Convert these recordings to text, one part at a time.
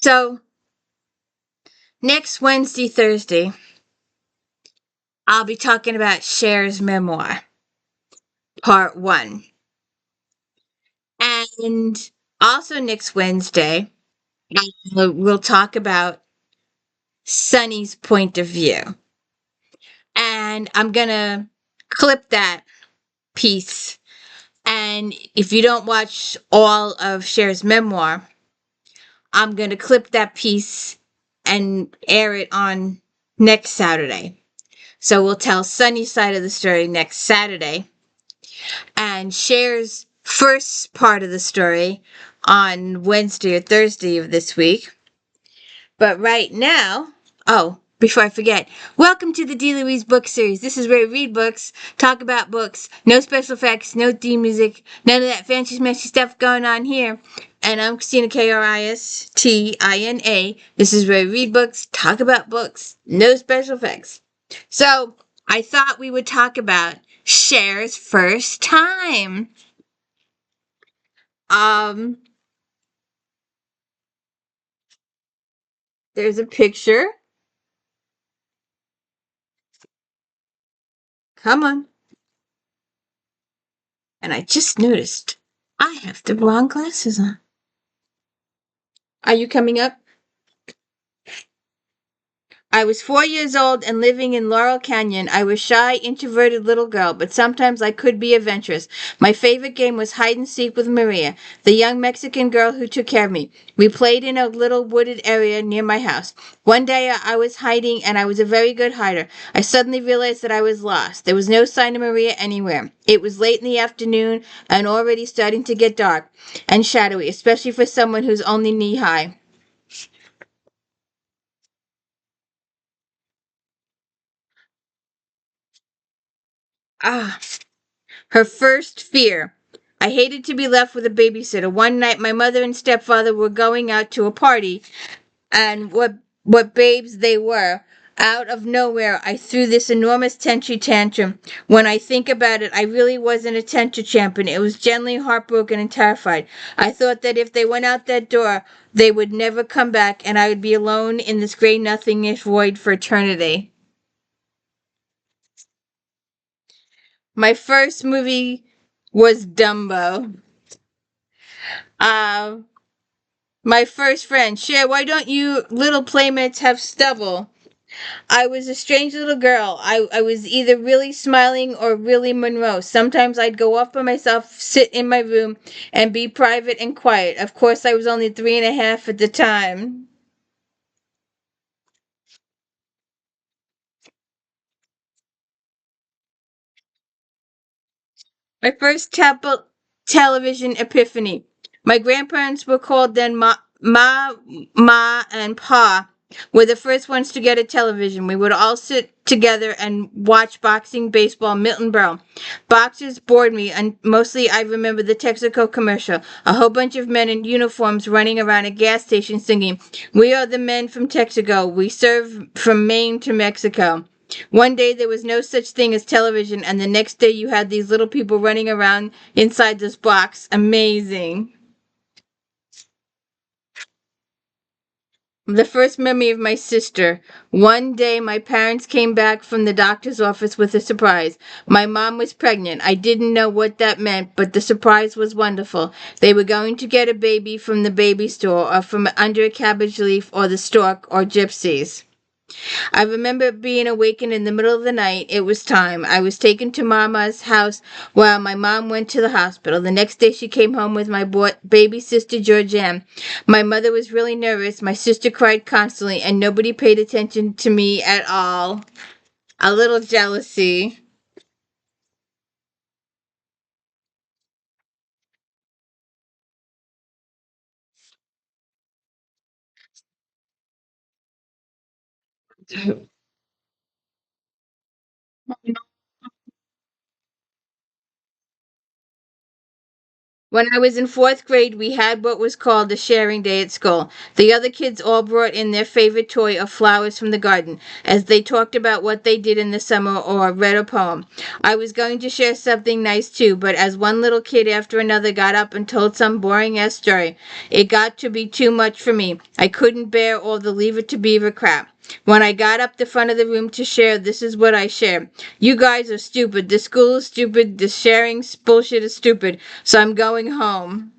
So, next Wednesday, Thursday, I'll be talking about Cher's memoir, part one. And also next Wednesday, we'll talk about Sonny's point of view. And I'm going to clip that piece. And if you don't watch all of Cher's memoir, I'm going to clip that piece and air it on next Saturday. So we'll tell Sonny's side of the story next Saturday and Cher's first part of the story on Wednesday or Thursday of this week. But right now, before I forget, welcome to the D. Louise book series. This is where we read books, talk about books, no special effects, no theme music, none of that fancy smashy stuff going on here. And I'm Christina, Kristina. This is where we read books, talk about books, no special effects. So I thought we would talk about Cher's first time. Um, there's a picture. Come on. And I just noticed I have the wrong glasses on. Are you coming up? I was 4 years old and living in Laurel Canyon. I was shy, introverted little girl, but sometimes I could be adventurous. My favorite game was hide and seek with Maria, the young Mexican girl who took care of me. We played in a little wooded area near my house. One day I was hiding and I was a very good hider. I suddenly realized that I was lost. There was no sign of Maria anywhere. It was late in the afternoon and already starting to get dark and shadowy, especially for someone who's only knee high. Ah, her first fear. I hated to be left with a babysitter. One night my mother and stepfather were going out to a party, and what babes they were. Out of nowhere, I threw this enormous tantrum. When I think about it, I really wasn't a tantrum champion. It was gently heartbroken and terrified. I thought that if they went out that door, they would never come back, and I would be alone in this gray nothingish void for eternity. My first movie was Dumbo. Uh, my first friend, Cher, why don't you little playmates have stubble? I was a strange little girl. I was either really smiling or really Monroe. Sometimes I'd go off by myself, sit in my room, and be private and quiet. Of course, I was only 3.5 at the time. My first television epiphany. My grandparents were called then Ma, and Pa were the first ones to get a television. We would all sit together and watch boxing, baseball, Milton Berle. Boxers bored me, and mostly I remember the Texaco commercial. A whole bunch of men in uniforms running around a gas station singing, "We are the men from Texaco. We serve from Maine to Mexico." One day there was no such thing as television, and the next day you had these little people running around inside this box. Amazing. The first memory of my sister. One day my parents came back from the doctor's office with a surprise. My mom was pregnant. I didn't know what that meant, but the surprise was wonderful. They were going to get a baby from the baby store or from under a cabbage leaf or the stork or gypsies. I remember being awakened in the middle of the night. It was time. I was taken to Mama's house while my mom went to the hospital. The next day she came home with my baby sister Georgianne. My mother was really nervous. My sister cried constantly, and nobody paid attention to me at all. A little jealousy. When I was in fourth grade, we had what was called a sharing day at school. The other kids all brought in their favorite toy of flowers from the garden as they talked about what they did in the summer or read a poem. I was going to share something nice too, but as one little kid after another got up and told some boring ass story, it got to be too much for me. I couldn't bear all the leave it to beaver crap. When I got up the front of the room to share, this is what I shared. You guys are stupid. The school is stupid. The sharing bullshit is stupid. So I'm going home.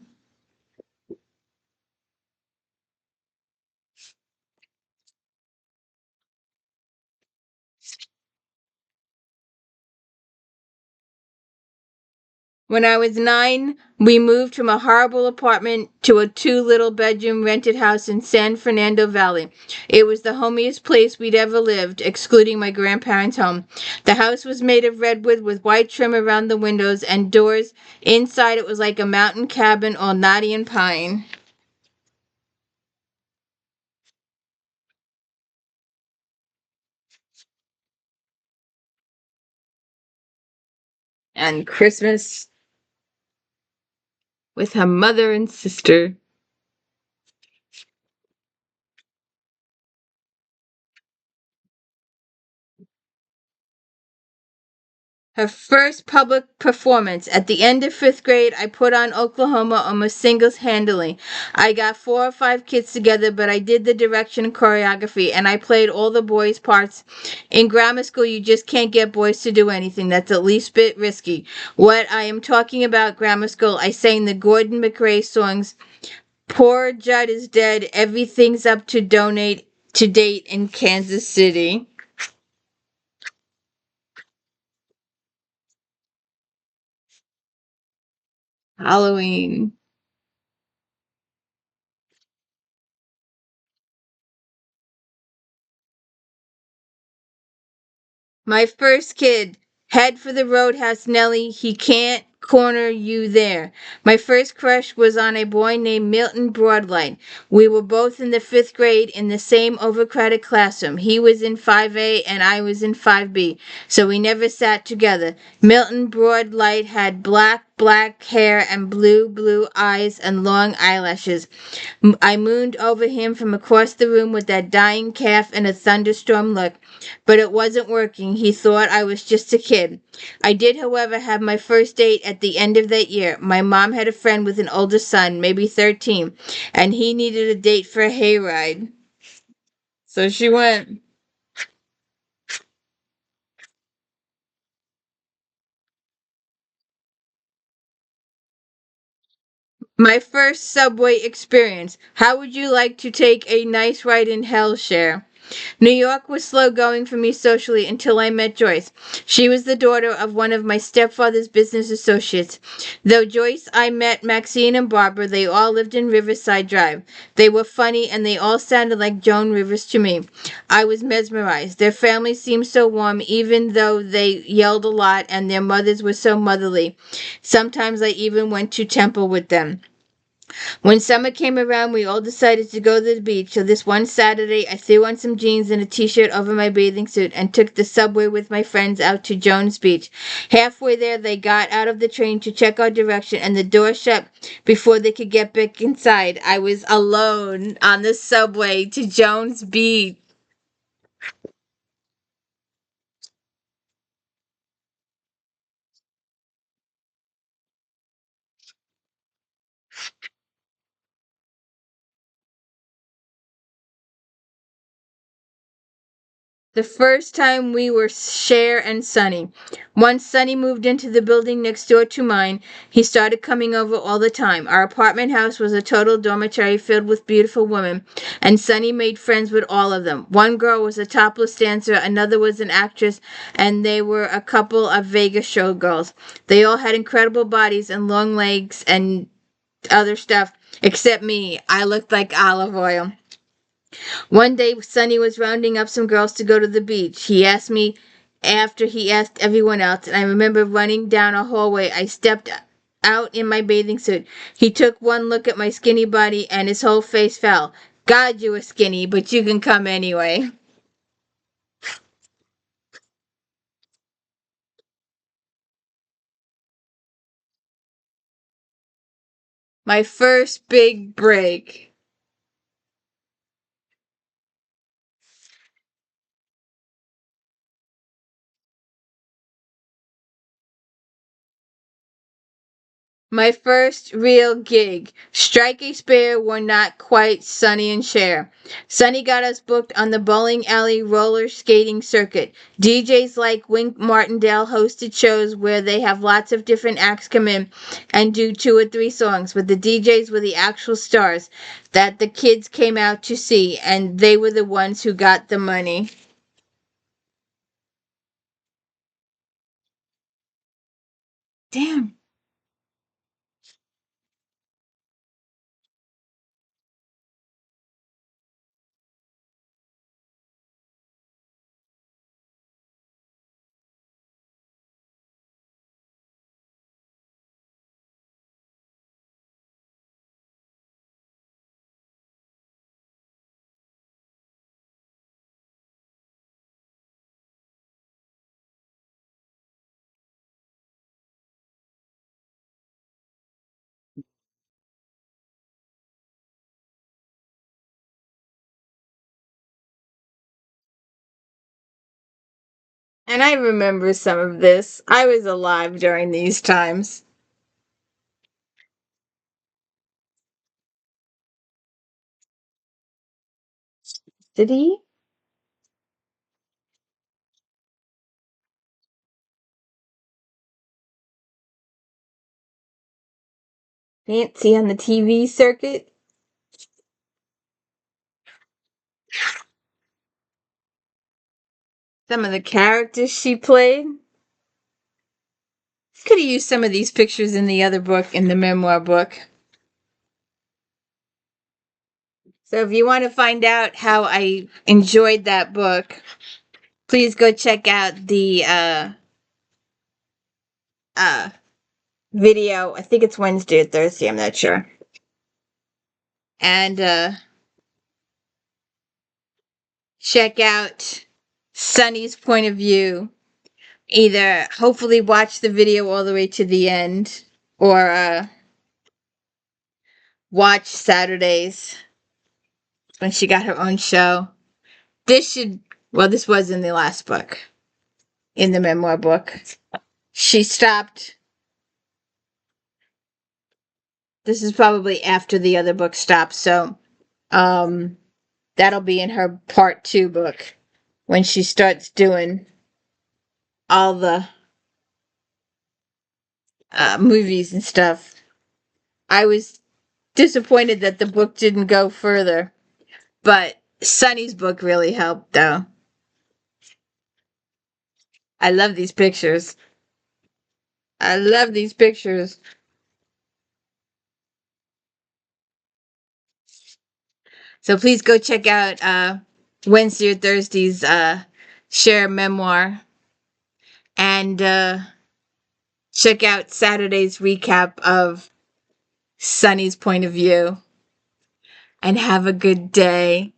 When I was 9, we moved from a horrible apartment to a 2 little bedroom rented house in San Fernando Valley. It was the homiest place we'd ever lived, excluding my grandparents' home. The house was made of redwood with white trim around the windows and doors. Inside it was like a mountain cabin all knotty and pine. And Christmas with her mother and sister. Her first public performance. At the end of fifth grade, I put on Oklahoma almost singles handedly. I got 4 or 5 kids together, but I did the direction and choreography, and I played all the boys' parts. In grammar school, you just can't get boys to do anything. That's at least a bit risky. What I am talking about, grammar school, I sang the Gordon McRae songs. Poor Judd is dead. Everything's up to donate to date in Kansas City. Halloween. My first kid. Head for the roadhouse, Nellie. He can't corner you there. My first crush was on a boy named Milton Broadlight. We were both in the fifth grade in the same overcrowded classroom. He was in 5A and I was in 5B, so we never sat together. Milton Broadlight had black hair and blue eyes and long eyelashes. I mooned over him from across the room with that dying calf and a thunderstorm look, but it wasn't working. He thought I was just a kid. I did, however, have my first date at the end of that year. My mom had a friend with an older son, maybe 13, and he needed a date for a hayride. So she went. My first subway experience. How would you like to take a nice ride in hell, Cher? New York was slow going for me socially until I met Joyce. She was the daughter of one of my stepfather's business associates. Though Joyce, I met Maxine and Barbara. They all lived in Riverside Drive. They were funny and they all sounded like Joan Rivers to me. I was mesmerized. Their family seemed so warm, even though they yelled a lot, and their mothers were so motherly. Sometimes I even went to temple with them. When summer came around, we all decided to go to the beach. So this one Saturday, I threw on some jeans and a t-shirt over my bathing suit and took the subway with my friends out to Jones Beach. Halfway there, they got out of the train to check our direction and the door shut before they could get back inside. I was alone on the subway to Jones Beach. The first time we were Cher and Sonny. Once Sonny moved into the building next door to mine, he started coming over all the time. Our apartment house was a total dormitory filled with beautiful women, and Sonny made friends with all of them. One girl was a topless dancer, another was an actress, and they were a couple of Vegas showgirls. They all had incredible bodies and long legs and other stuff, except me. I looked like olive oil. One day, Sonny was rounding up some girls to go to the beach. He asked me after he asked everyone else, and I remember running down a hallway. I stepped out in my bathing suit. He took one look at my skinny body, and his whole face fell. God, you were skinny, but you can come anyway. My first big break. My first real gig. Strike Experience were not quite Sonny and Cher. Sonny got us booked on the bowling alley roller skating circuit. DJs like Wink Martindale hosted shows where they have lots of different acts come in and do 2 or 3 songs, but the DJs were the actual stars that the kids came out to see, and they were the ones who got the money. Damn. And I remember some of this. I was alive during these times. Did he? Fancy on the TV circuit? Some of the characters she played? Could have used some of these pictures in the other book, in the memoir book. So if you want to find out how I enjoyed that book, please go check out the uh video. I think it's Wednesday or Thursday, I'm not sure. And check out Sunny's point of view. Either hopefully watch the video all the way to the end, or watch Saturdays when she got her own show. This should, well, this was in the last book, in the memoir book. She stopped. This is probably after the other book stopped, so um, that'll be in her part 2 book when she starts doing all the movies and stuff. I was disappointed that the book didn't go further, but Sunny's book really helped, though. I love these pictures. I love these pictures. So please go check out Wednesday or Thursday's Cher memoir, and check out Saturday's recap of Sunny's point of view. And have a good day.